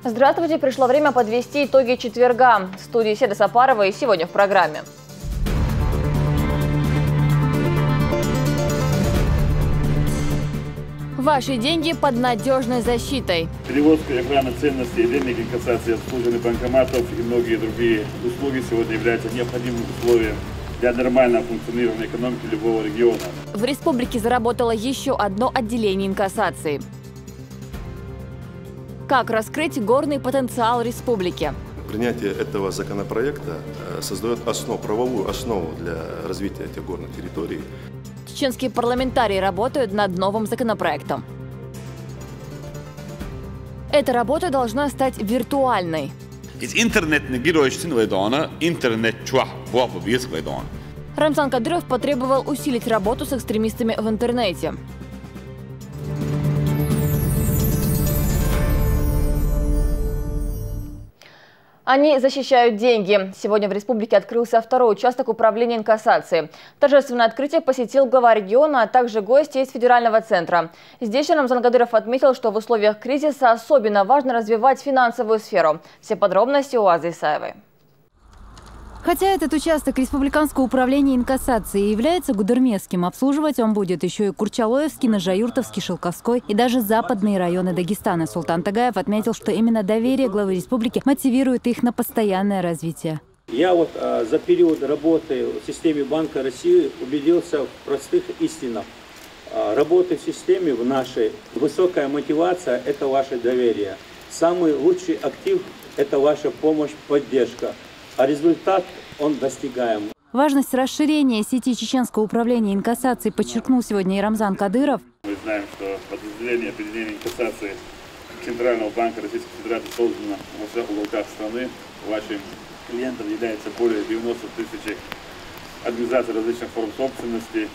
Здравствуйте, пришло время подвести итоги четверга. В студии Седа Сапарова и сегодня в программе. Ваши деньги под надежной защитой. Перевозка и охрана ценностей, денег, инкассация, обслуживание банкоматов и многие другие услуги сегодня являются необходимым условием для нормального функционирования экономики любого региона. В республике заработало еще одно отделение инкассации. Как раскрыть горный потенциал республики? Принятие этого законопроекта создает правовую основу для развития этих горных территорий. Чеченские парламентарии работают над новым законопроектом. Эта работа должна стать виртуальной. Рамзан Кадыров потребовал усилить работу с экстремистами в интернете. Они защищают деньги. Сегодня в республике открылся второй участок управления инкассации. Торжественное открытие посетил глава региона, а также гости из федерального центра. Здесь Рамзан Кадыров отметил, что в условиях кризиса особенно важно развивать финансовую сферу. Все подробности у Азы Исаевой. Хотя этот участок Республиканского управления инкассации является гудермесским, обслуживать он будет еще и Курчалоевский, Нажаюртовский, Шелковской и даже западные районы Дагестана. Султан Тагаев отметил, что именно доверие главы республики мотивирует их на постоянное развитие. Я за период работы в системе Банка России убедился в простых истинах. Работы в системе в нашей, высокая мотивация – это ваше доверие. Самый лучший актив – это ваша помощь, поддержка. А результат он достигаем. Важность расширения сети Чеченского управления инкассацией подчеркнул сегодня и Рамзан Кадыров. Мы знаем, что подразделение объединения инкассации Центрального банка Российской Федерации создано во всех уголках страны. Вашим клиентом является более 90 тысяч организаций различных форм собственности.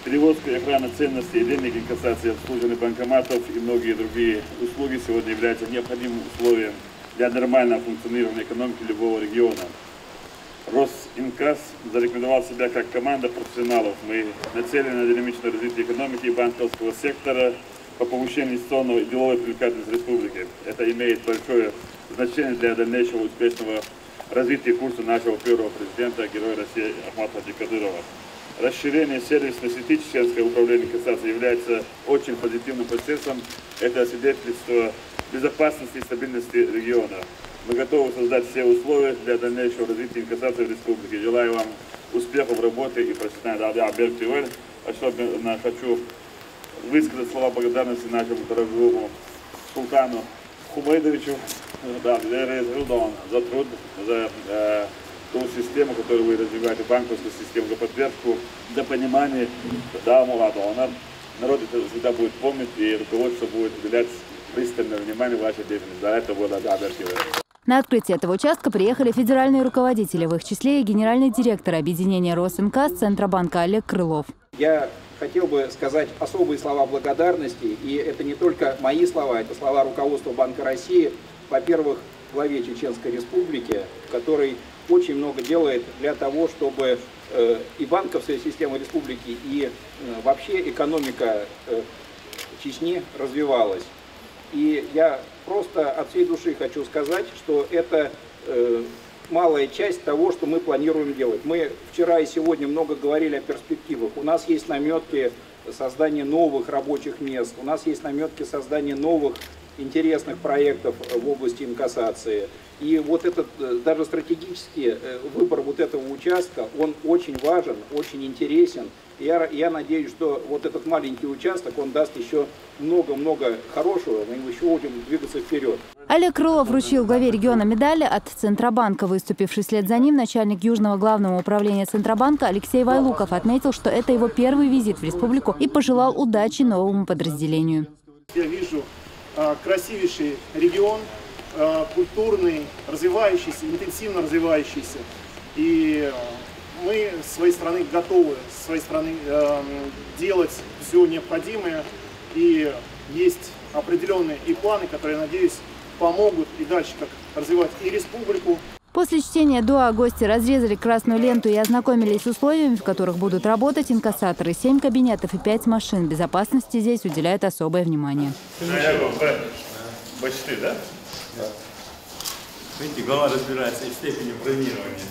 Перевозка и охрана ценностей, денег, инкассации, обслуживание банкоматов и многие другие услуги сегодня являются необходимым условием для нормального функционирования экономики любого региона. Росинкасс зарекомендовал себя как команда профессионалов. Мы нацелены на динамичное развитие экономики и банковского сектора по повышению инвестиционного и деловой привлекательности республики. Это имеет большое значение для дальнейшего успешного развития курса нашего первого президента, героя России Ахмата Хаджи Кадырова. Расширение сервисной сети Чеченского управления инкассации является очень позитивным процессом. Это свидетельство безопасности и стабильности региона. Мы готовы создать все условия для дальнейшего развития инкассации в республике. Желаю вам успехов в работе и профессиональной. Особенно хочу высказать слова благодарности нашему дорогому Султану Хумейдовичу за труд, за ту систему, которую вы развиваете, банковскую систему, за поддержку, за понимание. Народ это всегда будет помнить, и руководство будет уделять пристальное внимание вашей деятельности. За это было На открытие этого участка приехали федеральные руководители, в их числе и генеральный директор объединения Росинкасс Центробанка Олег Крылов. Я хотел бы сказать особые слова благодарности, и это не только мои слова, это слова руководства Банка России, во-первых, главе Чеченской Республики, который очень много делает для того, чтобы и банковская система республики, и вообще экономика Чечни развивалась. И я просто от всей души хочу сказать, что это малая часть того, что мы планируем делать. Мы вчера и сегодня много говорили о перспективах. У нас есть наметки создания новых рабочих мест, у нас есть наметки создания новых интересных проектов в области инкассации. И вот этот даже стратегический выбор вот этого участка, он очень важен, очень интересен. Я надеюсь, что вот этот маленький участок, он даст еще много-много хорошего, мы еще будем двигаться вперед. Олег Крылов вручил главе региона медали от Центробанка. Выступивший вслед за ним начальник Южного главного управления Центробанка Алексей Вайлуков отметил, что это его первый визит в республику и пожелал удачи новому подразделению. Я вижу красивейший регион, культурный, развивающийся, интенсивно развивающийся. И мы с своей стороны готовы, с своей стороны делать все необходимое. И есть определенные и планы, которые, надеюсь, помогут и дальше как развивать и республику. После чтения дуа гости разрезали красную ленту и ознакомились с условиями, в которых будут работать инкассаторы. 7 кабинетов и 5 машин. Безопасности здесь уделяют особое внимание. Почти, да? Видите, голова разбирается и в степени бронирования.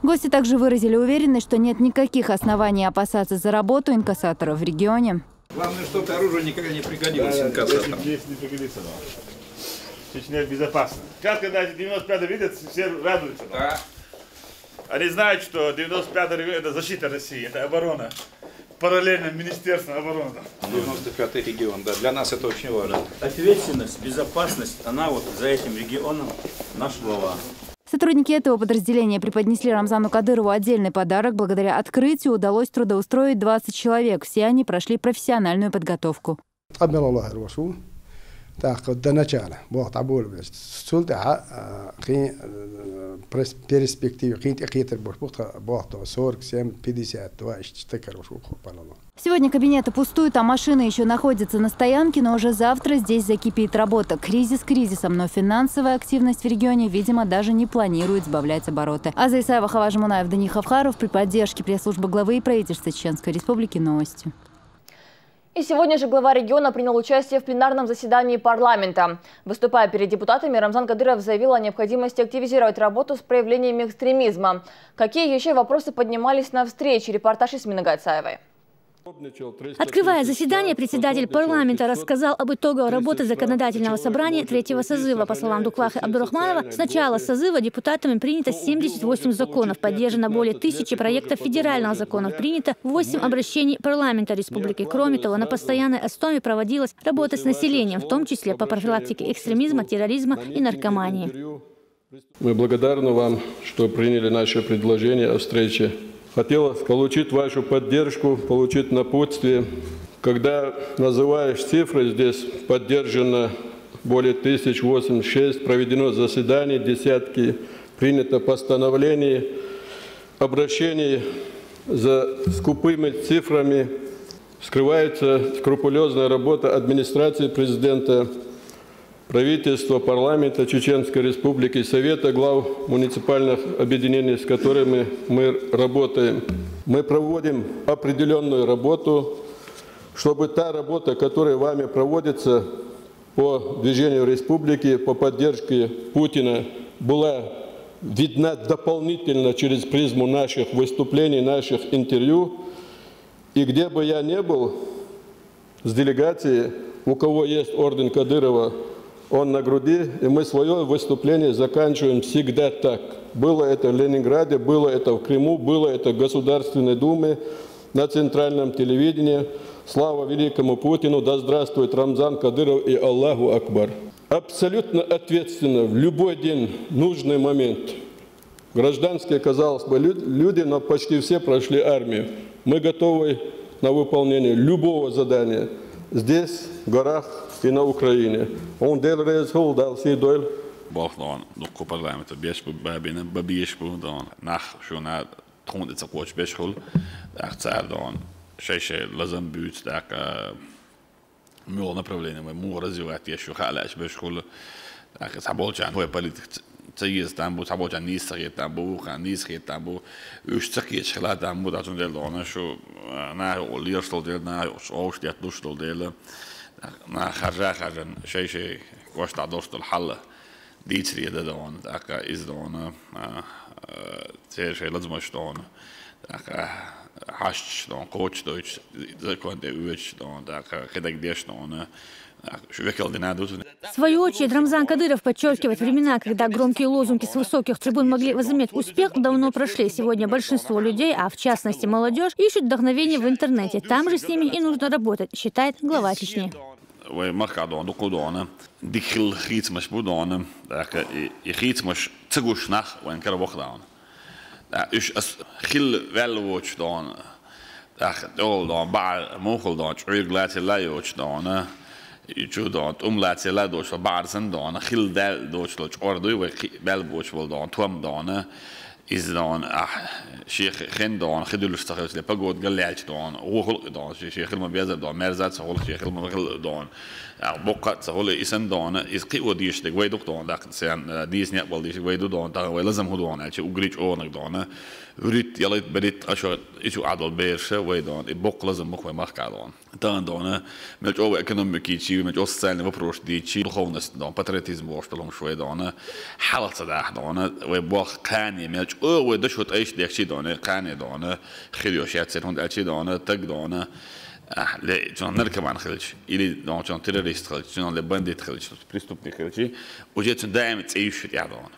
Гости также выразили уверенность, что нет никаких оснований опасаться за работу инкассаторов в регионе. Главное, чтобы оружие никогда не пригодилось инкассаторам. Здесь не пригодится, да. Чечня безопасна. Сейчас, когда 95-й видят, все радуются. Да. Они знают, что 95-й это защита России, это оборона. Параллельно Министерству обороны. 95-й регион, да. Для нас это очень важно. Ответственность, безопасность, она вот за этим регионом наш глава. Сотрудники этого подразделения преподнесли Рамзану Кадырову отдельный подарок. Благодаря открытию удалось трудоустроить 20 человек. Все они прошли профессиональную подготовку. Сегодня кабинеты пустуют, а машины еще находятся на стоянке, но уже завтра здесь закипит работа. Кризис кризисом, но финансовая активность в регионе, видимо, даже не планирует сбавлять обороты. Аза Исаева, Хава Жмунаев, Дани Хавхаров при поддержке пресс-службы главы и правительства Чеченской Республики. Новости. И сегодня же глава региона принял участие в пленарном заседании парламента. Выступая перед депутатами, Рамзан Кадыров заявил о необходимости активизировать работу с проявлениями экстремизма. Какие еще вопросы поднимались на встрече? Репортаж из Минагацаевой. Открывая заседание, председатель парламента рассказал об итогах работы законодательного собрания третьего созыва. По словам Дуклахи Абдурахманова, с начала созыва депутатами принято 78 законов, поддержано более 1000 проектов федеральных законов, принято 8 обращений парламента республики. Кроме того, на постоянной основе проводилась работа с населением, в том числе по профилактике экстремизма, терроризма и наркомании. Мы благодарны вам, что приняли наше предложение о встрече. Хотел получить вашу поддержку, получить напутствие. Когда называешь цифры, здесь поддержано более 1086, проведено заседаний, десятки, принято постановлений, обращений за скупыми цифрами. Скрывается скрупулезная работа администрации президента, правительства, парламента Чеченской Республики, Совета глав муниципальных объединений, с которыми мы работаем. Мы проводим определенную работу, чтобы та работа, которая вами проводится по движению республики, по поддержке Путина, была видна дополнительно через призму наших выступлений, наших интервью. И где бы я ни был с делегацией, у кого есть орден Кадырова, он на груди, и мы свое выступление заканчиваем всегда так. Было это в Ленинграде, было это в Крыму, было это в Государственной Думе, на центральном телевидении. Слава великому Путину, да здравствует Рамзан Кадыров и Аллаху Акбар. Абсолютно ответственно в любой день, нужный момент. Гражданские, казалось бы, люди, но почти все прошли армию. Мы готовы на выполнение любого задания здесь, в горах, и на Украине. Он делает дал сидойл. Бахлан, нуку парламента бешбу бабина бабишбу дан. Нах шуна тронde це коч бешхул. Так цар дан. Шеше лазам бют так мол направление мы му развивать еще халаш бешхул. Так саболчан твой политик цеез там бу саболчан нисрет там бу хан нисрет там бу үштсакет шла там бу датун дел дан шо на лирстол дел на оштят душтол дел. Na خرجان شيء واشت عدوشت الحلة ديتري ده دون داك إز دون تير شيء لازم أش دون داك حش دون كوتش دوتش زكون ده ويش دون داك كده قديش دون В свою очередь, Рамзан Кадыров подчеркивает, времена, когда громкие лозунги с высоких трибун могли возыметь успех, давно прошли. Сегодня большинство людей, а в частности молодежь, ищут вдохновение в интернете. Там же с ними и нужно работать, считает глава Чечни. Judant umlaatse la doos baarsen dan gil del doos loch ordu we bel boos wil dan twam dan إذن شيخ خندون خدول استخدمت لبقود قلعت دون وخلق دون شيخ الما بيزر دون مرزات سهول شيخ الما بخلق دون بقى سهول إسن دون إذ قيو ديش دك ويدك دون دك سان ديس نقبل ديش ويدو دون تا ولازم هو دون أشي أقريج أونك دون وريت يلا بريت أشو إيشو عدل بيرشة ويدون بق لازم بق ومخ دون تان دون ملك أو إقتصادي شيء ملك أو سالني ببروش دي شيء بخونس دون باتريتيزم واشتلهم شوي دون حالة صداح دون وبق قاني ملك أو ودش وتعيش ديك شيء دون قاني دون خيريوشات سيرهم أشي دون تق دون لا جون نركب عن خلج إلي دون جون تيروريست خلج جون لبنديت خلج بريستوبني خلج وجيت دائما تعيش في دون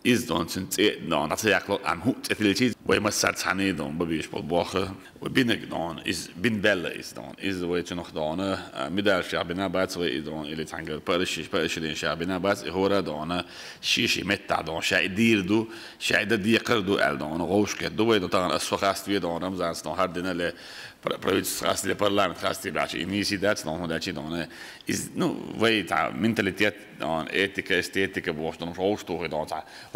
إز دون سنت دون نتيجة عن هو تفلتي ويمسات حني دون ببيش بالباخة وبينك دون إز بين بلا إز دون إز ويت نخ دون مدار شعبنا بعد سوي دون اللي تانجر برش دين شعبنا بعد هو دون شيء متع دون شيء دير دو شيء دي قردو ال دون غوش كدو ويدو طبعا أسفخاست في دون رمزان دون هردنا ل Pravic خاص للبرلمان خاص تبعشي إنيسي دات دون هذا شيء دون إز نو ويت منتاليتيات دون إتيكا استيتيكا بوش دون روش توه دون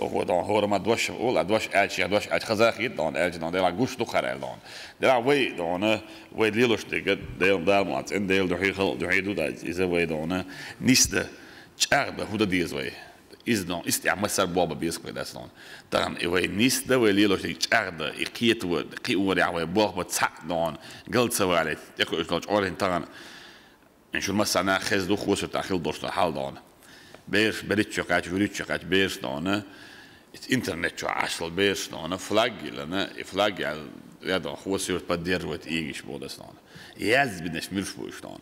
هو دون هو ما دوش أول أدوش أشي أدوش أش خزاخي دون أش دون دلا جوش تخرل دون دلا وي دون وي ليلوش تيجي ديل دارمات إن ديل دحي خل دحي دو دا إذا وي دون نيست شعب هو ده ديز وي إز دون استعمال سر بابا بيسك بدأ دون طبعا وي نيست وي ليلوش تيجي شعب إقيت قيور يعني بابا تسع دون قلت سوالت يكو إشلوش أورين طبعا إنشو المسألة خز دو خوش تأخيل دوش حال دون بيرش بريتشو قاعد وريتشو قاعد بيرش دون الإنترنت شو عشل بيرش دون فلاج لنا فلاج يا دون خوش يرت بدير وت إيجش بودس دون ياز بدناش ميرش بوش دون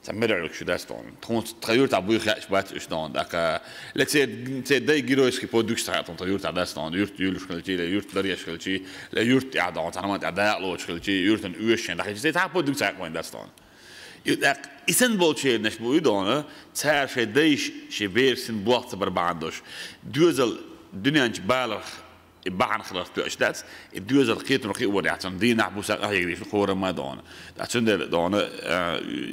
سمير شو داس دون تكون تغيرت عبوي خاش بات إيش دون داك let's say داي جيروس كي بودوش تاعتهم تغيرت داس دون يرت يولش كلشي لا يرت دريش كلشي لا يرت عدان تعلمات عداء لوش كلشي يرت أوشين داك زي تعب بودوش تاع وين داس دون يدك إسن بولشي نشبوي دونه تار شيء دايش شيء بيرسن بوقت بربعندوش دوزل دنيا إنش بالغ بعن خلاص تأشدات دوزل قيت رقي وري عشان دي نعبوس هيجري في الخورة ما دونه عشان دونه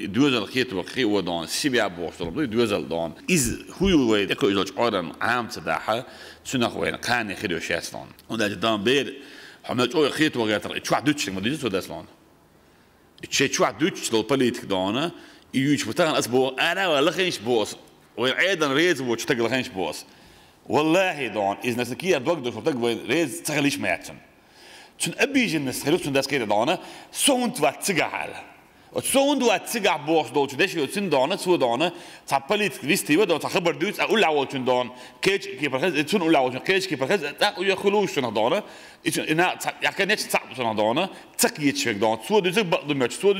دوزل قيت رقي ودون سبيع بوصل دوزل دون إز هو ويد إكو إزوج عرض عام تداحة سنخ وين قاني خير وشاستون وده جدام بير حملت أول قيت وغير شو عدوش ما ديجس وداسلون الشيء شو عدوش للبوليتيك دونه يجوش بتاعن أسبوع أنا ولا خينش بوس وعيدا ريز وتشتغل خينش بوس والله دون إذا نسكير بقدر شتغل ريز تغليش ما يعتن شن أبيج الناس خلوص من داس كده دونه سوند واتسجعل وسوند واتسجع بوس دول شدش يوتين دونه سو دونه تعبليت ليستي وده تخبر دوت أقول لعوض شن دون كيج كي برخز شن أقول لعوض كيج كي برخز تأقول يخلوش شن دونه إن يعني نيش تعب شن دونه تكيت شيء دون سو دوت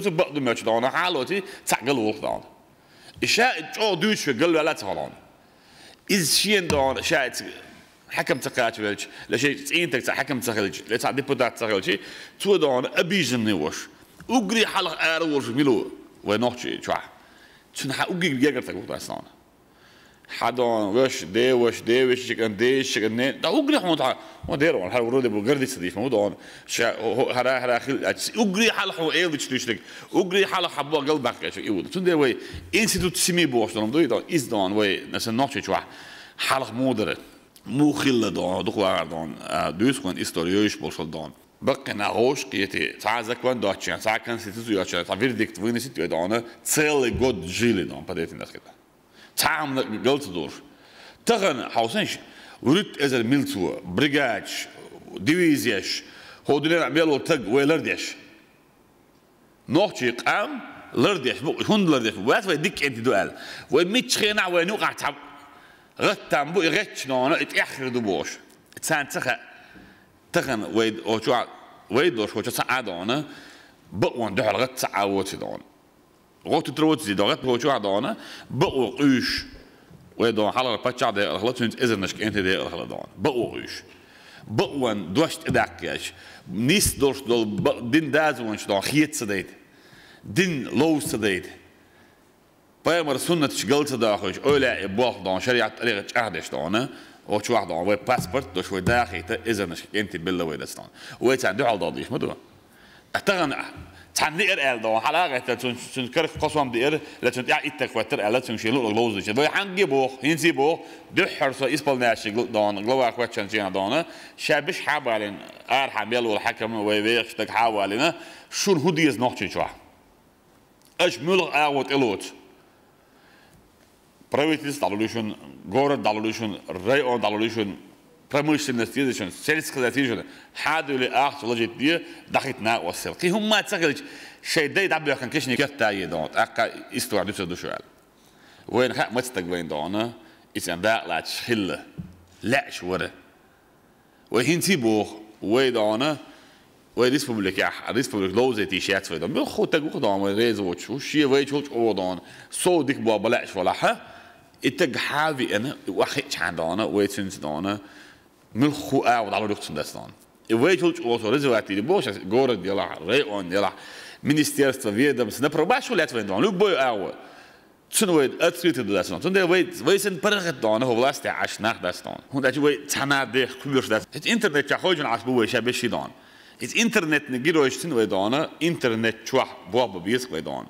بقدر ماتش دونه حالوتي تعقل وقت دون إشاء جو دوت في قلبه لا تهران إذا شيء دون شايت حكم تقاتلج لشيء تين تك حكم تقاتلج لتع ديبوتات تقاتلج تو دون أبيجن نيوش أجري حلق أروش ميلو ونحشي شو شن أجري بيجر تقول تاسون حدون وش دي شكن دي شكن ده أجري حمود ما ديرون هل ورود بقردي صديق مو دون هرا خل أجري حلق هو إيه تشتري أجري حلق حبوا قلبك شو يود شن ده وي إنستيتوت سمي بوش دون دون إز دون وي ناس نحشي شو حلق مودر مو خل دون دخوا دون دوس كون إستوريوش بوشل دون بقى نعوش كيتي تعزك وان دوتشان تعكن سيتويا تعفيرديكت وين سيتويا دون تسيل جود جيلي دون بديت الناس كده تعم قلت دور تغن حوسنش وريت إذا ميلتو بريجاش ديفيزيش هو دلنا عملوا تج ويلرديش نوحشي قام لرديش هون لرديش وات ويديك أنت دوال وميتش خينا وينوقع تعب غتام بو يغتش نونا اتأخر دبوش تسان تغن ويد أو شو ويد دوش وش سعادونا بقون دحل غت سعاوت دون غوت تروت زي دغت هو شو عدونا بقو قيش ويدون حلقة بتشع ده الخلاص انت إذا نشك انت ده الخلاص دون بقو قيش بقون دوشت ادعكش نيس دوش دول دين دازونش دون خيت سديد دين لو سديد بايمر سنة شغلت داخلش أولى يبوخ دون شريعة طريقة عهدش دونه أو شو واحد دون ويا باسبورت دوش ويا داخل إذا نشك انت بالله ويا دستان ويا تعدي على ضاديش ما دون أتغن تنير ألدون حلاقة تون كرك قصوم دير لتون يا إتك وتر ألا تون شيلو لغلوز ديش ويحنجي بوخ هنسي بوخ دحر سو إسبال ناشي دون غلوا كوتشن جينا دونه شابش حابالين أرحم يلو الحكم ويبيخ تك حوالينا شون هديز نحكي شو أش ملغ أعوت إلوت правительство далулишун город далулишун район далулишун промышленность далулишун сельское хозяйство хадули ахт ложит дие дахит на осел ки хумма цаглич шейдей дабля кан кишни кертаи дон ака история дусо душал وين خا مستقبلين دونه إذا ده لا تشيل لا شوره وين تبوخ وين دونه وين ريسبوبليكا لوزة تيشات في دون بخو تقول دون وين وش شيء وين شو دون صودك بابا لا شو لها إتج حافي أنا واحد كان دونه وين سنس دونه ملخو أو دالو دكتور دستان وين شو رزواتي بوش جورد ديلا ريون ديلا министерство ведомств на пробашу лет вين دون любой أو تنويد أتريد دستان تندي وين سن برغت دونه هو власти عش نخ دستان هون ده وين تنادي كلش دست الإنترنت يخرجون عصبوه شبشي دان الإنترنت نجيروش تنوي دانا إنترنت شوح بواب بيسك ويدان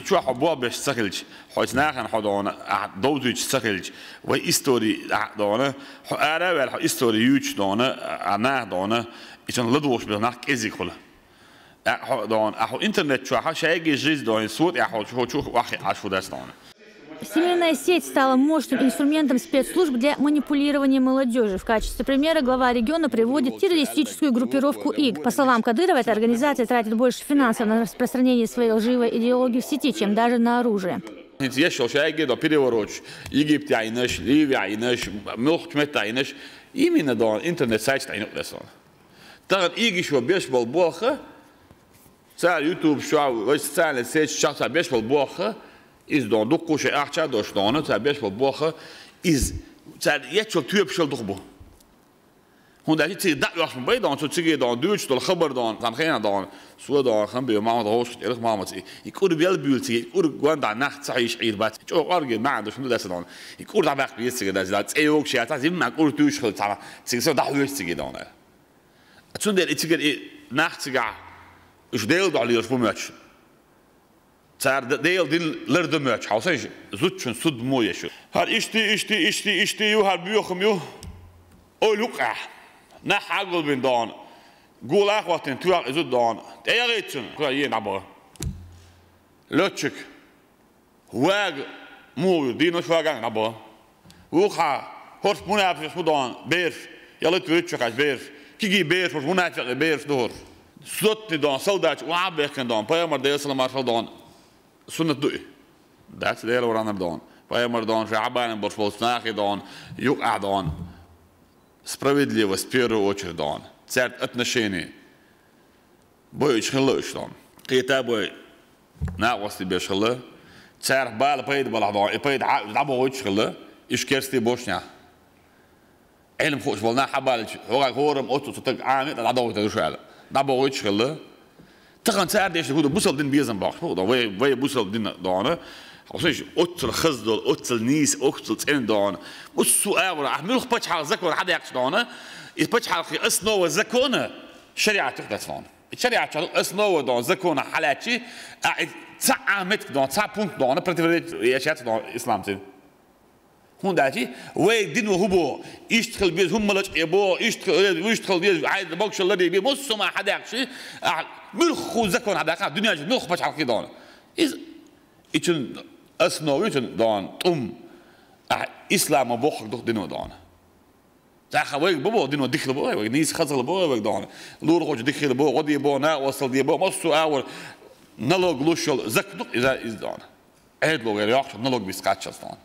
شوح بواب سخلج حيث ناخن حدانا دوزيج سخلج وإستوري دانا حارة ولا إستوري يوش دانا أنا دانا إيشان لدوش بيناك إزي كله دان أحو إنترنت شوح شيء جيز دان صوت أحو شو واحد عشرة دست دانا Всемирная сеть стала мощным инструментом спецслужб для манипулирования молодежи. В качестве примера глава региона приводит террористическую группировку ИГ. По словам Кадырова, эта организация тратит больше финансов на распространение своей лживой идеологии в сети, чем даже на оружие. Is dan ook koos je achtja door staan, het is best wel bogen. Is het je zo typ zal toch bo. Hoe dat je dat was bij dan zo zeg je dan Duits door geber dan geen dan zo dan gaan bij maand hoogst erg maand. Ik hoor wel buurt ik hoor gewoon daar nacht zei ik hier wat. Ik hoor arge maand dus dat dan. Ik hoor daar weg weer dat dat is ook shit dat is maar hoor Duits schuld aan. Zeg zo dat hoort zich dan. Het zo dat ik nacht ga. Ik deel dat alles voor match. صار ديل لرد ماتش حوسيش زوتشن صد مويه شو هاد اشتي يو هاد بيوخم يو اولوقع نح عقل بين دان قول اخواتن توار زود دان ايريتن كاين عبا لوتشك واغ مو دينو شواغان عبا وخا هورس منافس مدان بير يلا توتشك از بير كيجي بير هورس منافس بير دور صوت دان سولدات وعبكن دان بايمر ديسل مارشال دان سنة دوئي ده ديال ورانا دان بايمر دان شعبان برشبولسناخي دان يوقع دان справедливо в первую очередь дон церт отношения бой чхлыш дон кита бой на вас тебе шхлы цер бал пейд бал дон и пейд дабо чхлы ишкерсти бошня علم خوش والنا حبال هورم اوتو تك عامي دابو تشال دابو чхлы تخن цер ديش هو بوصل دين بيزن باخ وي بوصل دين دون حوسيش اوتل خزدل اوتل نيس اوتل ان دون والسؤال راح ملخ باتش على ذكر حدا يقص دون يباتش على اسنو زكونه شريعه تقدس دون الشريعه اسنو دون زكونه حالاتي تعامت دون تعبونت دون بريتيفيت ياشات دون اسلام تي هون داتي وي دين وهبو يشتغل بيز هم ملج يبو يشتغل بيز عايز بوكش الذي بي مص ما حدا يقص ملخ زكونه حدا الدنيا ملخ باتش على دون إيشن أسنو إيشن دان إسلام بوخ دوخ دينو دان. تأخذ بابا دينو دخل بابا نيس خزل بابا دان. لور خوش دخل بابا غدي بابا نا وصل دي بابا مصو أول نلوج لوشل زكدوك إذا دان. عيد لوج ياخش نلوج بيسكاتش دان.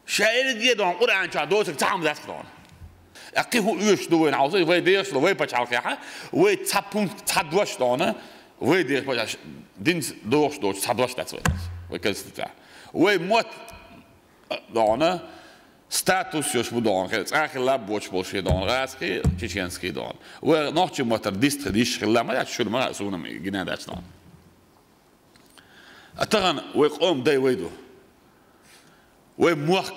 شايل دي دان قرآن شا دوسك تعمل ذاك دان. أكيد هو يوش دوين عاوزه وين ديش لو وين بتشعل كيحة وين تابون تدوش دانه وين ديش بتش دين دوش تدوش تسوي. وكذا وموت دانا ستاتوس يش بدان خلاص آخر لب بوش بوشي دان راسكي تشينسكي دان ونحكي موتر ديست ديش خلا ما يشول ما سونا جنا داش دان أتغن ويقوم داي ويدو وموك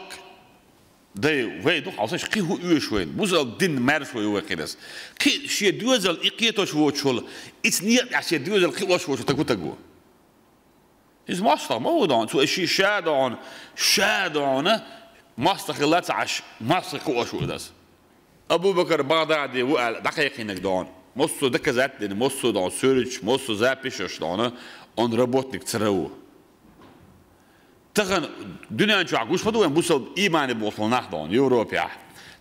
ده وين دوخ عصاش كي هو يشوين بوزل دين مارش ويو كيدس كي شي دوزل إقيتوش وشول إتنيت عشي دوزل كي وش تقو إز ماستر مودان تو إشي شادون ماستر خلات عش ماستر كوش ودس أبو بكر بغدادي وقال دقيقينك دون مصو دكزات دين مصو دون سورج مصو زابيشش دون on работник ЦРУ. تخن دنيا نشوف عقوش فدوين بوصل إيمان بوصل نحضن يوروبيا.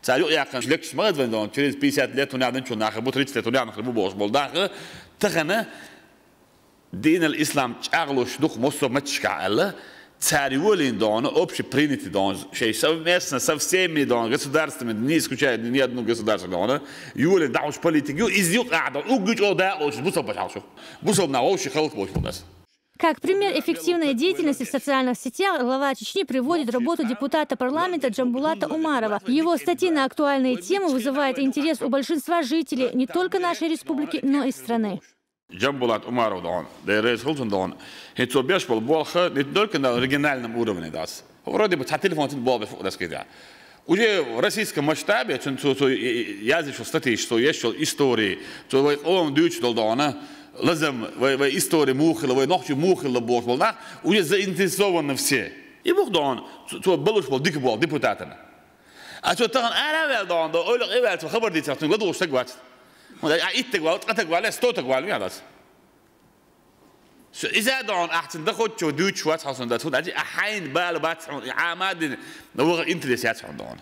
تعالوا يا أخي لكش ما غدوين دون تريد بيسات ليتو نعدن شو ناخذ بطريقة ليتو نعدن بوصل بالداخل تخن دين الإسلام أغلوش دوخ مصر ما تشكع الله تعالوا دون أوبش برينيتي دون شيء совместно со всеми дон государствами не исключая ни одно государство дон юлин дауш политику изюк адон угуч одалош бусол башалшу бусол на оши халк бош булдас. Как пример эффективной деятельности в социальных сетях, глава Чечни приводит работу депутата парламента Джамбулата Умарова. Его статьи на актуальные темы вызывают интерес у большинства жителей не только нашей республики, но и страны. Джамбулат Умаров дон, да рейс Хултон дон, это бьешь полболха не только на региональном уровне дас. Вроде бы телефон бол бифук кида. Уже в российском масштабе, что я здесь статьи, что есть истории, что он дючь дона. لازم история мухила, ночью мухила бош была, уже заинтересованы все. И бог дон, что было что дик был депутатами. А что там арабел дон, да олег эвел, что хабар дитя, что гладу что гвать. Вот а иттегвал, атегвал, сто тегвал, я дас. إذا دون أحسن دخل شو دوتش وات حصل ده تقول أجي أحين بالبات عماد نوغ إنتريسات عندون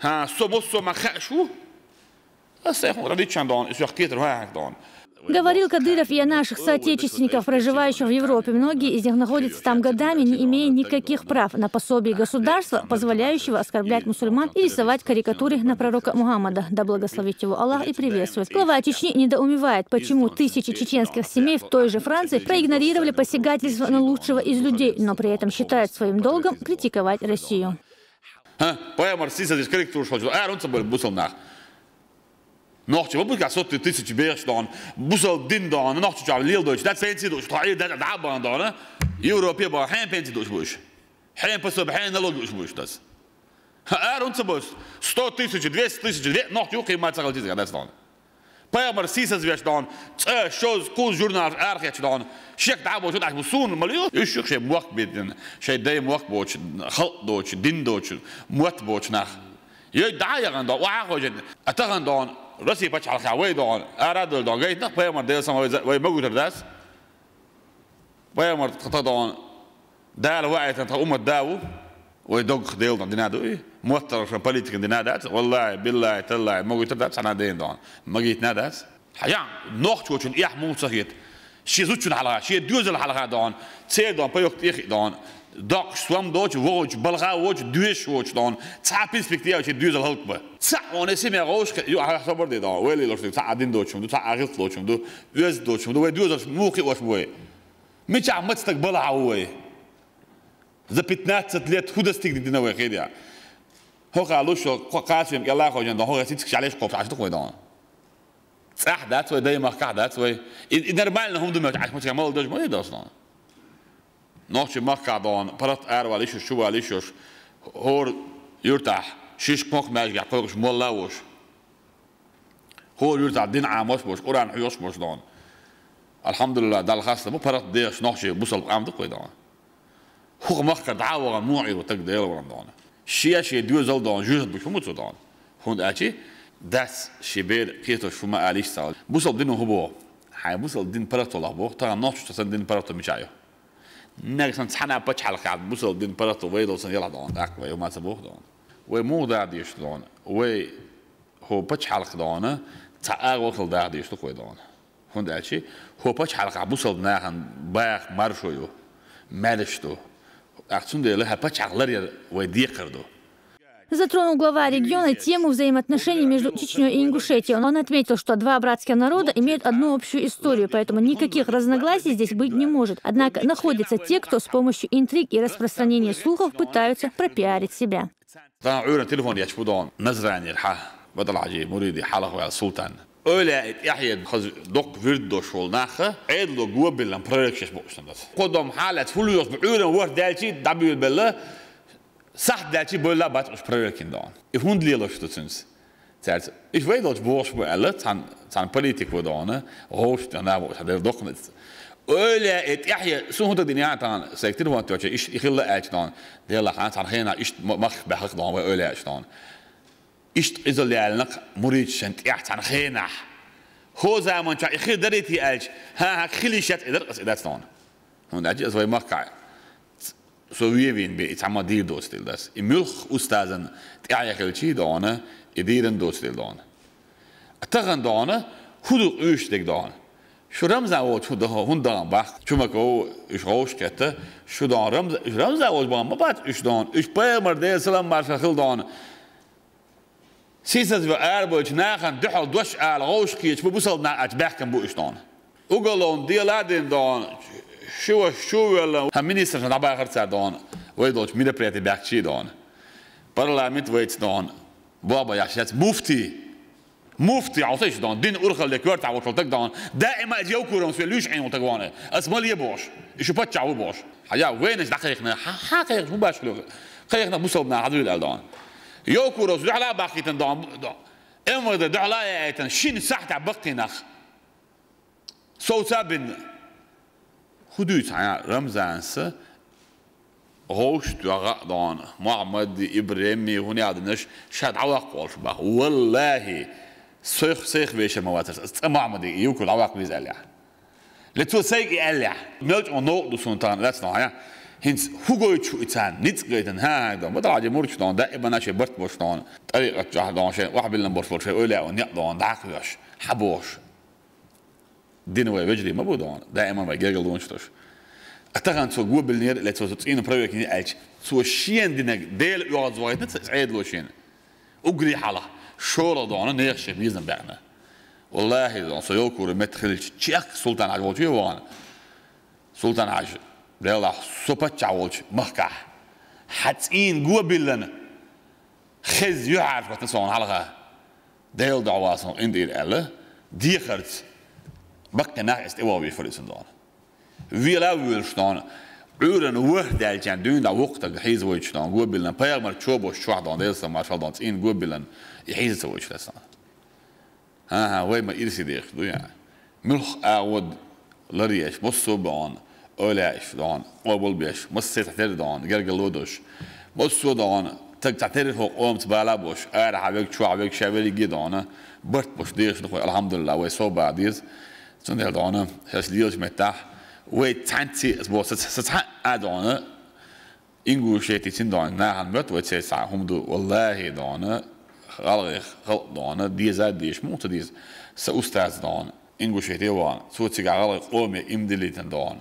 ها سو ما خشوا أصلاً رديتش عندون إيش حكيت رواح دون. Говорил Кадыров и о наших соотечественниках, проживающих в Европе. Многие из них находятся там годами, не имея никаких прав на пособие государства, позволяющего оскорблять мусульман и рисовать карикатуры на пророка Мухаммада, да благословит его Аллах и приветствует. Глава Чечни недоумевает, почему тысячи чеченских семей в той же Франции проигнорировали посягательство на лучшего из людей, но при этом считают своим долгом критиковать Россию. Nog wat moet ik zo tussen je beers dan, boezel din dan, nog je al heel Duits, dat zijn ze dus, dat daar dan, Europa maar geen pensie dus boos, geen pas op geen log boos dat. Rond boos, 100.000, 200.000, nog je ook geen maat zal dit dan. Paar maar zie ze dan, shows, cool journaal, erg dan, check daar boos, dat moet zo'n miljoen. Je zoekt je mocht bieden, je deed mocht boos, geld Duits, din Duits, mocht boos naar. Je daar gaan dan, waar ga je? Het gaan dan. راسي بتش على خوي دون أراد دون جاي نق بيمر ده سما ويموجود الناس بيمر تقطع دون ده الوقت أنت أم الداو ويدق خديل دون دينا دوي موتر في البوليتيك دينا دات والله بالله تلا موجود الناس أنا دين دون ما جيت نادس حيان نقط وشون إيه مو صحيح شيء زوجنا على شيء دوزل على دون سير دون بيوك إيه دون داق سوام دوش ووج بلغا ووج دوش ووج دون تاع بيرسبكتيف شي دوز الهلكبه تاع اون سيمي غوش يو خبر دي دون ويلي لوش تاع دين دوش دو تاع غير دوش دو دوز دوش دو دوز موقي واش بوي مش عم تستقبل عوي за 15 лет худостиг دي نوي خيديا هو قالوش قاسم يلا خوجن دون هو سيتك عليش قوف عشان تقوي دون صح دات ودايما قعدات وي نورمال هم دم عشان تعمل دوش ما يدوسنا نوچه مخا دون پرت اروالیش شو والیشش هور یورتاح شش پاک ماجی قوقش مولاوش هور یورتاح دین عاموش باش قرآن حیوش باش دون الحمد لله دال خاصه مو پرت دیش نوچه بوسل قام دقوی دون هو مخا دعوه موعي وتقدير ورم دون شيء دوزل دون جوزد بش موتو دون هون اچي داس شبير قيتوش فما اليش سال بوسل دين هو هاي بوسل دين پرت الله بو تا نوچه تسن دين پرت میچایو نگسان تحنا بچ حلقه عد بوسل دين براتو ويدل سن يلا دون اكو يوم ما تبوه دون ومو داديش دون و هو بچ حلقه دون تا وصل داديش تو كوي دون هون داشي هو بچ حلقه بوسل ناخن باخ مارشويو مالشتو احسن ده لها بچ حلقه وديقردو. Затронул глава региона тему взаимоотношений между Чечней и Ингушетией. Он отметил, что два братских народа имеют одну общую историю, поэтому никаких разногласий здесь быть не может. Однако находятся те, кто с помощью интриг и распространения слухов пытаются пропиарить себя. Öyle yahya dok virdo şolnaxı edlo gubillan projektjes boştandas. Kodom halet fuluyos bu ürün var delçi dabil bella صح داتي بولا بات مش بريكين دون يفوند لي لوش تسنس تعرف ich weet dat boos bij alles aan politiek worden hoofd en daar wordt er toch niet ola het ja zo hoe dat die niet aan sector wat je is heel uit dan de hele gaat aan geen is mag bij hak dan bij ola staan is eigenlijk moet je echt aan geen hoe zou man je ik dat die uit ha ik gillen het dat staan en dat is wat mag kan zo wie win bij iets aan die doodstil dat in mulch ustazen eigenlijk zie dan إديرن دوستيل دون. أتغن دونه هدو إيشتك دون. شو رمز أول شو ده هندان بخ شو مكو إيش روش كته شو دون رمز أول بام ما بعد إيش دون إيش بيمر ده سلام مرشخل دون. سيسز في أربعة ناخن دحل دوش على روش كيش ببوصل ناقش بحكم بو إيش دون. وقالون ديالادين دون شو ولا هم منيستر نبى آخر دون ويدوش ميدا بريتي بحكي دون. برلامنت ويت دون. بابا يا شات مفتي عطيش دون دين أرخل لكورت عوض شلتك دون دائما يوكورون في ليش عين وتقوانه اسمه لي بوش إيش بتشع وبوش حيا وينش دقيقنا حقيقة مو باش لغة قيقنا مصوبنا عدوي الألدون يوكورون في على باقي دون إما ده على أيتن شين ساحت عبقتنا صوت بن خدوت على رمزانس هوش دون محمد إبراهيمي هوني عدناش شاد عواق والش باه والله سيخ بيش المواتر محمد يوكل عواق بيز أليا لتو سيك أليا ملج ونوق دو سنتان لا تنوعيا هنس هوغو يتشو إتان نيتس قيتن ها دون بدل عادي مورش دون دائما ناشي برت بوش دون طريقة جاه دون شيء واحد بلن برش بوش أولي ونيق دون داقيوش حبوش دينوي بجري ما بو دون دائما ما يجيغل دون شتوش أتغن سو جو بالنير اللي سو تين بريك ني ألش سو شين دينك ديل يقعد زوايد نت عيد لو شين أجري حلا شورا دون نيرش بيزن بعنا والله دون سو يوكور متخلش تشيك سلطان عجوتي وان سلطان عج ديلا سوبتش عوج مخكع حتين جو بالنا خز يعرف وتسون حلقة ديل دعواسون إن دير أله دي خرت بقى ناقص تواوي فريسن دون ویلا ویلشتان عورن وقت دلچن دون دا وقت حیز ویشتان گو بیلن پیامبر چوبش شوح دان دیس مارشال دانس این گو بیلن حیز ویشتان ها وی ما ایرسی دیخ دویا ملخ اعود لریش بصو بان اولاش دان قبول بیش مست تحتر دان گرگلودش بصو دان تك تعترف قومت بالا بوش حبيك شو حبيك شابري جدانه برت بوش ديش نخوي الحمد لله ويسو بعديز تندل دانه هاش ليش متاح وتعنتي اسبوع ستح ادانه انجو شيتي تندان ناهن مت وتسع هم دو والله دانه خلق دانه دي زاد ديش مو تديز ساستاذ دان انجو شيتي وان سوتي غلق قومي امدلي تندان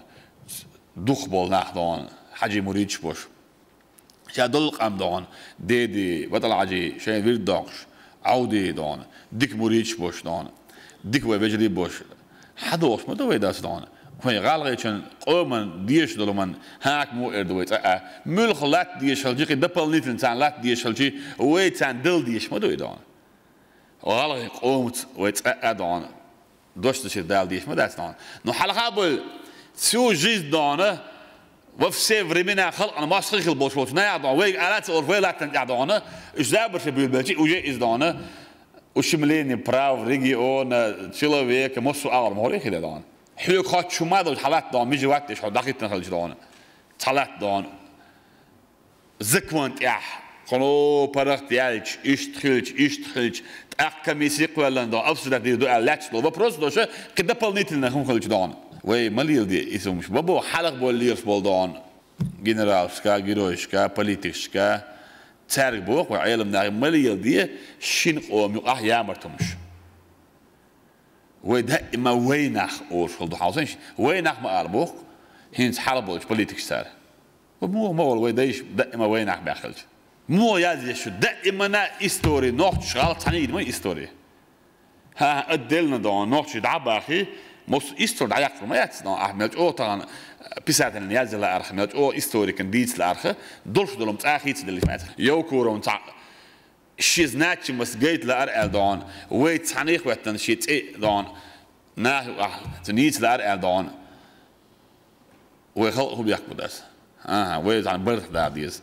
دخبل ناخدان حاجي مريدش بوش شادلق ام دان ديدي بطل عجي شاي فيرداقش عودي دان ديك مريدش بوش دان ديك وبجري بوش حدوش ما دوي داس دان خوي غالغيتشن قومن ديش دولمن هاك مو اردويت ملخ لات ديش هلجي دبل نيتن تاع لات ديش هلجي ويت تاع دل ديش ما دوي دان غالغي قومت ويت دان دوش تشي دال ديش ما داس دان نو حلقه بل سو جيز دانه وفي سيفري منها خلق انا ما صريخ البوش بوش نا يعضون ويك الات اور ويلا تنعضونه ايش دابر في بالبلجي وجي از دانه وشمليني براو ريجي اون تشيلوفيك موسو اور موري كده دان حلو خاط شو ما دو حالات دان ميجي وقتش حو دقيقه نخرج دان حالات دان زكوانت اح قالوا برخت يالج اشتخلج تاكم يسيق ولا دان افسد دي دو الاتش لو بروس دوش كده بلنيتنا هم خرج دان وي ماليل دي اسمه مش بابو حلق بوليرس بولدان جنرالسكا جيروشكا بوليتيكسكا تارك بوق وعيلم ناغي ماليل دي شين قوم يقع يامرتمش ودائما وينخ اوش هلدو حاوسنش وينخ ما اربوق هينس حلبوش بوليتيكس تار ومو مول ويدايش دائما وينخ باخلج مو يازي شو دائما نا استوري نوخ غلط حنيد ما استوري ها ادلنا دون نوخ دعباخي مس استور عياق ما ياتنا احمد او طبعا بيساتن يازل ارخ مات او استوريك ديتس الارخ دولش دولم تاخيت دلي مات يو كورون تاع شيزناتش مس جيت لار الدون ويت حنيخ وتن شيت دون نا تنيت لار الدون ويخلق بيحكوا داس ويت عن برث داديس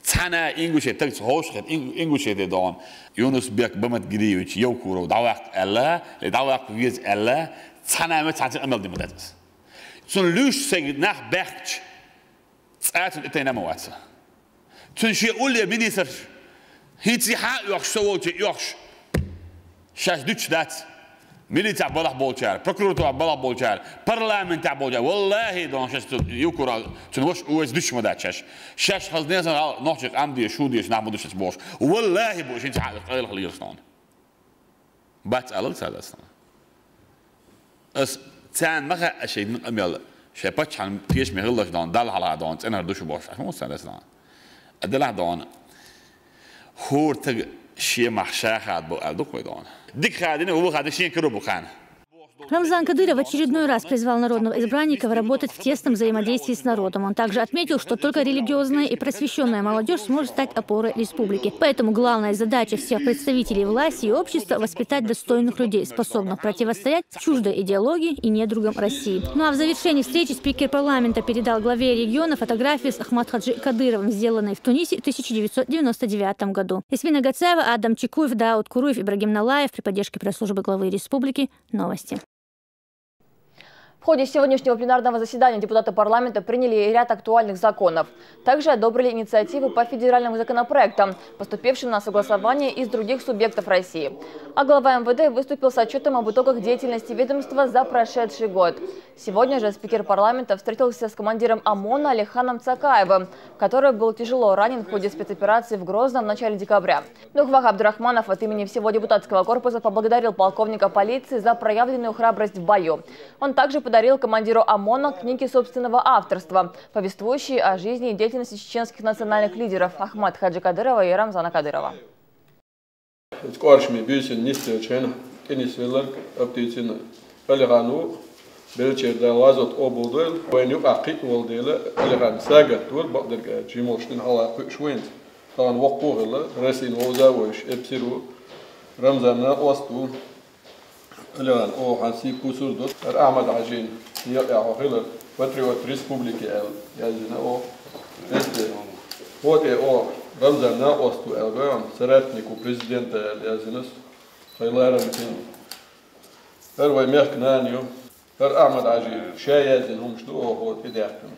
Tana English text host English dan Yunus Berg bemet gidiyuch yokuro dawak ella le dawak wies ella tana met hat amal dimadat son lush zeg nach berg tsat etena mawatsa tun shi ul minister hitzi ha yoch so yoch shas dutch dat militair balach bolchar prokurator balach bolchar parlament تاع bolchar والله دون شاش يكره تنوش ويز دش مداتش شاش خزناز نوتش عمدي شو ديش نعمل دش بوش والله بوش انت قليل خليرستان بات على سادستان اس تان ما شيء من امل شباتش عن تيش مغلش دون دال على دون انا دش بوش مو سادستان ادلع دون هورت شي محشاخات بو ادوك دون ديك خادين هو خاد شي كروبو خان Рамзан Кадыров в очередной раз призвал народных избранников работать в тесном взаимодействии с народом. Он также отметил, что только религиозная и просвещенная молодежь сможет стать опорой республики. Поэтому главная задача всех представителей власти и общества – воспитать достойных людей, способных противостоять чуждой идеологии и недругам России. Ну а в завершении встречи спикер парламента передал главе региона фотографии с Ахмад Хаджи Кадыровым, сделанной в Тунисе в 1999 году. Ясмина Гацаева, Адам Чекуев, Дауд Куруев, Ибрагим Налаев при поддержке пресс-службы главы республики. Новости. В ходе сегодняшнего пленарного заседания депутаты парламента приняли ряд актуальных законов. Также одобрили инициативы по федеральным законопроектам, поступившим на согласование из других субъектов России. А глава МВД выступил с отчетом об итогах деятельности ведомства за прошедший год. Сегодня же спикер парламента встретился с командиром ОМОНа Алиханом Цакаевым, который был тяжело ранен в ходе спецоперации в Грозном в начале декабря. Нухвах Абдурахманов от имени всего депутатского корпуса поблагодарил полковника полиции за проявленную храбрость в бою. Он также подарил командиру ОМОНа книги собственного авторства, повествующие о жизни и деятельности чеченских национальных лидеров Ахмад Хаджи Кадырова и Рамзана Кадырова. الآن أو حسيب بوسردو أحمد عجين يقع خلال باتريوت ريسبوبليكي يازنا أو هو أو رمزنا أوستو ألغام سراتنيكو بريزيدنت يازنس خيلارا مثل أروي ميركنانيو أحمد عجين شاي يازن هم شلو هو تدعكم.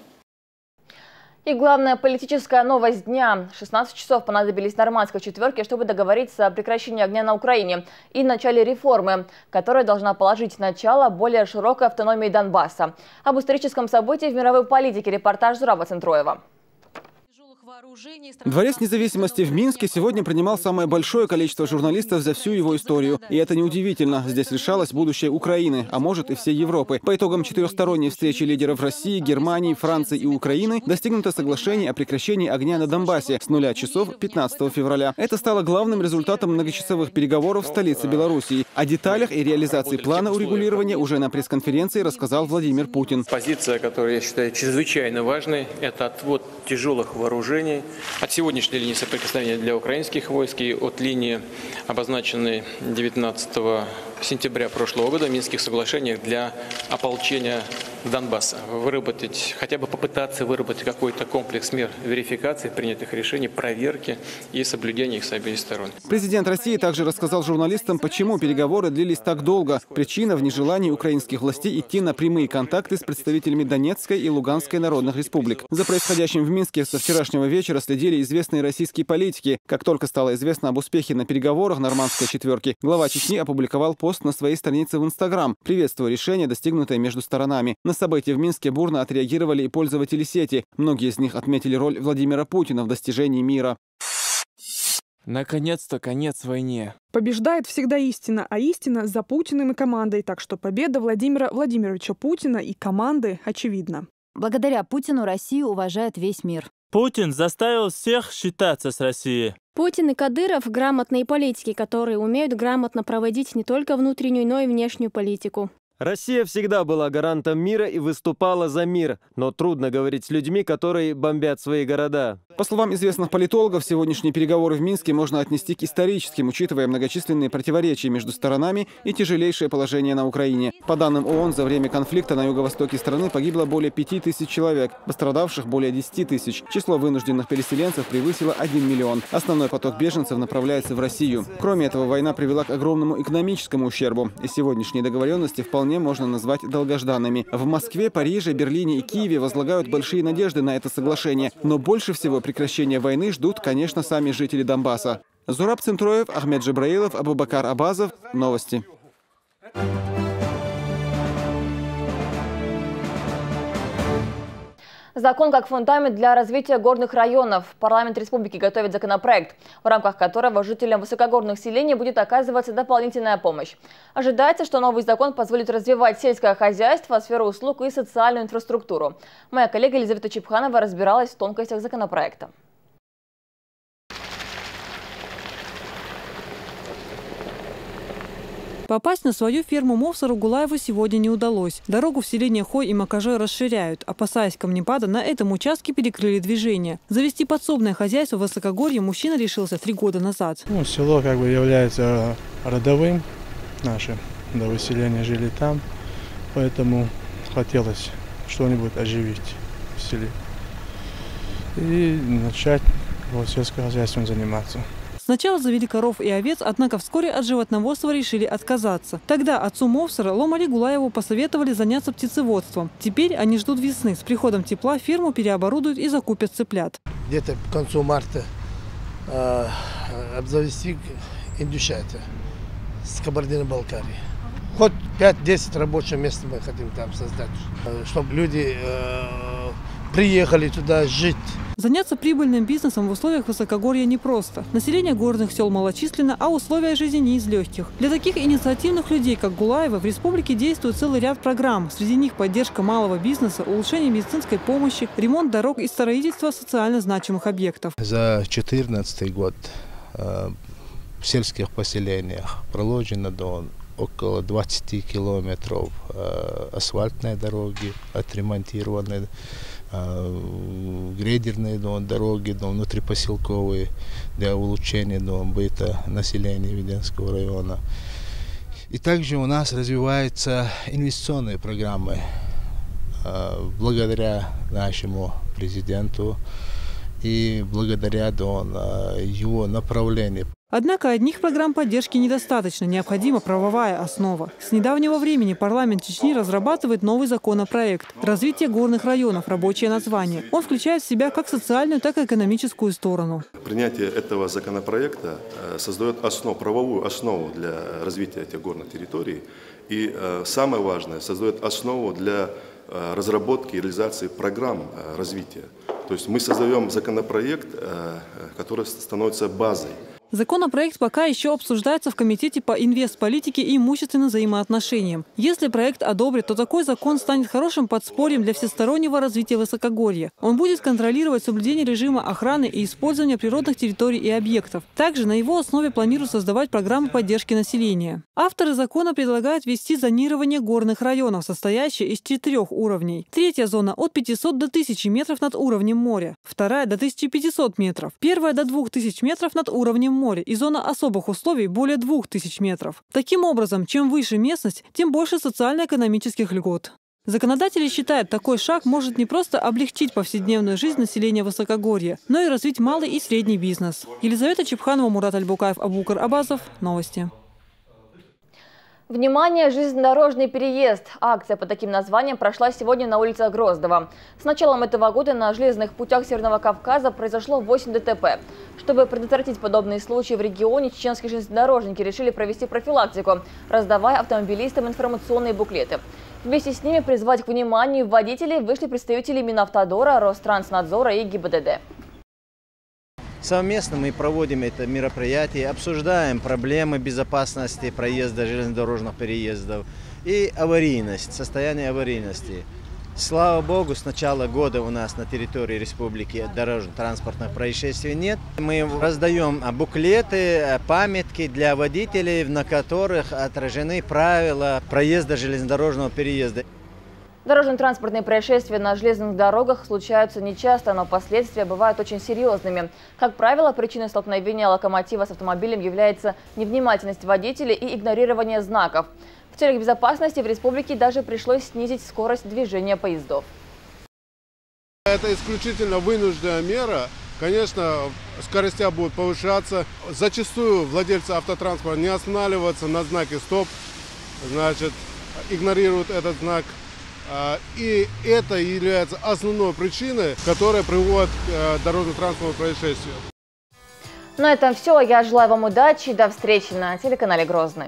И главная политическая новость дня. 16 часов понадобились нормандской четверке, чтобы договориться о прекращении огня на Украине и начале реформы, которая должна положить начало более широкой автономии Донбасса. Об историческом событии в мировой политике репортаж Зураба Центроева. Дворец независимости в Минске сегодня принимал самое большое количество журналистов за всю его историю. И это неудивительно. Здесь решалось будущее Украины, а может и всей Европы. По итогам четырехсторонней встречи лидеров России, Германии, Франции и Украины достигнуто соглашение о прекращении огня на Донбассе с 0 часов 15 февраля. Это стало главным результатом многочасовых переговоров в столице Белоруссии. О деталях и реализации плана урегулирования уже на пресс-конференции рассказал Владимир Путин. Позиция, которую я считаю чрезвычайно важной, это отвод тяжелых вооружений от сегодняшней линии соприкосновения для украинских войск и от линии, обозначенной 19 сентября прошлого года в Минских соглашениях для ополчения Донбасса. Выработать, хотя бы попытаться выработать какой-то комплекс мер верификации принятых решений, проверки и соблюдения их с обеих сторон. Президент России также рассказал журналистам, почему переговоры длились так долго. Причина в нежелании украинских властей идти на прямые контакты с представителями Донецкой и Луганской народных республик. За происходящим в Минске со вчерашнего вечера следили известные российские политики. Как только стало известно об успехе на переговорах нормандской четверки, глава Чечни опубликовал пост на своей странице в Инстаграм, приветствуя решение, достигнутое между сторонами. На события в Минске бурно отреагировали и пользователи сети. Многие из них отметили роль Владимира Путина в достижении мира. Наконец-то конец войне. Побеждает всегда истина, а истина за Путиным и командой. Так что победа Владимира Владимировича Путина и команды очевидна. Благодаря Путину Россию уважает весь мир. Путин заставил всех считаться с Россией. Путин и Кадыров – грамотные политики, которые умеют грамотно проводить не только внутреннюю, но и внешнюю политику. Россия всегда была гарантом мира и выступала за мир, но трудно говорить с людьми, которые бомбят свои города. По словам известных политологов, сегодняшние переговоры в Минске можно отнести к историческим, учитывая многочисленные противоречия между сторонами и тяжелейшее положение на Украине. По данным ООН, за время конфликта на юго-востоке страны погибло более 5000 человек, пострадавших более 10 тысяч. Число вынужденных переселенцев превысило 1 миллион. Основной поток беженцев направляется в Россию. Кроме этого, война привела к огромному экономическому ущербу, и сегодняшние договоренности вполне можно назвать долгожданными. В Москве, Париже, Берлине и Киеве возлагают большие надежды на это соглашение. Но больше всего прекращения войны ждут, конечно, сами жители Донбасса. Зураб Центроев, Ахмед Джабраилов, Абубакар Абазов. Новости. Закон как фундамент для развития горных районов. Парламент республики готовит законопроект, в рамках которого жителям высокогорных селений будет оказываться дополнительная помощь. Ожидается, что новый закон позволит развивать сельское хозяйство, сферу услуг и социальную инфраструктуру. Моя коллега Елизавета Чепханова разбиралась в тонкостях законопроекта. Попасть на свою ферму Мовсару Гулаеву сегодня не удалось. Дорогу в селение Хой и Макажой расширяют. Опасаясь камнепада, на этом участке перекрыли движение. Завести подсобное хозяйство в высокогорье мужчина решился 3 года назад. Село является родовым. Наши до выселения жили там. Поэтому хотелось что-нибудь оживить в селе. И начать сельским хозяйством заниматься. Сначала завели коров и овец, однако вскоре от животноводства решили отказаться. Тогда отцу Мовсара Ломали Гулаеву посоветовали заняться птицеводством. Теперь они ждут весны. С приходом тепла ферму переоборудуют и закупят цыплят. Где-то к концу марта обзавести индюшата с Кабардино-Балкарии. Хоть 5-10 рабочих мест мы хотим там создать, чтобы люди приехали туда жить. Заняться прибыльным бизнесом в условиях высокогорья непросто. Население горных сел малочисленно, а условия жизни не из легких. Для таких инициативных людей, как Гулаевы, в республике действует целый ряд программ. Среди них поддержка малого бизнеса, улучшение медицинской помощи, ремонт дорог и строительство социально значимых объектов. За 2014 год в сельских поселениях проложено около 20 километров асфальтной дороги, отремонтированы грейдерные дороги, внутрипоселковые для улучшения быта населения Веденского района. И также у нас развиваются инвестиционные программы благодаря нашему президенту и благодаря его направлению. Однако одних программ поддержки недостаточно, необходима правовая основа. С недавнего времени парламент Чечни разрабатывает новый законопроект «Развитие горных районов», рабочее название. Он включает в себя как социальную, так и экономическую сторону. Принятие этого законопроекта создает правовую основу для развития этих горных территорий. И самое важное, создает основу для разработки и реализации программ развития. То есть мы создаем законопроект, который становится базой. Законопроект пока еще обсуждается в Комитете по инвестполитике и имущественным взаимоотношениям. Если проект одобрят, то такой закон станет хорошим подспорьем для всестороннего развития высокогорья. Он будет контролировать соблюдение режима охраны и использования природных территорий и объектов. Также на его основе планируют создавать программы поддержки населения. Авторы закона предлагают ввести зонирование горных районов, состоящее из 4 уровней. Третья зона от 500 до 1000 метров над уровнем моря. Вторая до 1500 метров. Первая до 2000 метров над уровнем моря. И зона особых условий более 2000 метров. Таким образом, чем выше местность, тем больше социально-экономических льгот. Законодатели считают, такой шаг может не просто облегчить повседневную жизнь населения высокогорья, но и развить малый и средний бизнес. Елизавета Чепханова, Мурат Альбукаев, Абубакар Абазов. Новости. Внимание! Железнодорожный переезд. Акция под таким названием прошла сегодня на улице Гроздова. С началом этого года на железных путях Северного Кавказа произошло 8 ДТП. Чтобы предотвратить подобные случаи в регионе, чеченские железнодорожники решили провести профилактику, раздавая автомобилистам информационные буклеты. Вместе с ними призвать к вниманию водителей вышли представители Минавтодора, Ространснадзора и ГИБДД. Совместно мы проводим это мероприятие, обсуждаем проблемы безопасности проезда, железнодорожных переездов и аварийность, состояние аварийности. Слава богу, с начала года у нас на территории республики дорожно-транспортных происшествий нет. Мы раздаем буклеты, памятки для водителей, на которых отражены правила проезда железнодорожного переезда. Дорожно-транспортные происшествия на железных дорогах случаются нечасто, но последствия бывают очень серьезными. Как правило, причиной столкновения локомотива с автомобилем является невнимательность водителя и игнорирование знаков. В целях безопасности в республике даже пришлось снизить скорость движения поездов. Это исключительно вынужденная мера. Конечно, скоростя будут повышаться. Зачастую владельцы автотранспорта не останавливаются на знаке «стоп», значит, игнорируют этот знак. И это является основной причиной, которая приводит к дорожно-транспортному происшествию. На этом все. Я желаю вам удачи и до встречи на телеканале Грозный.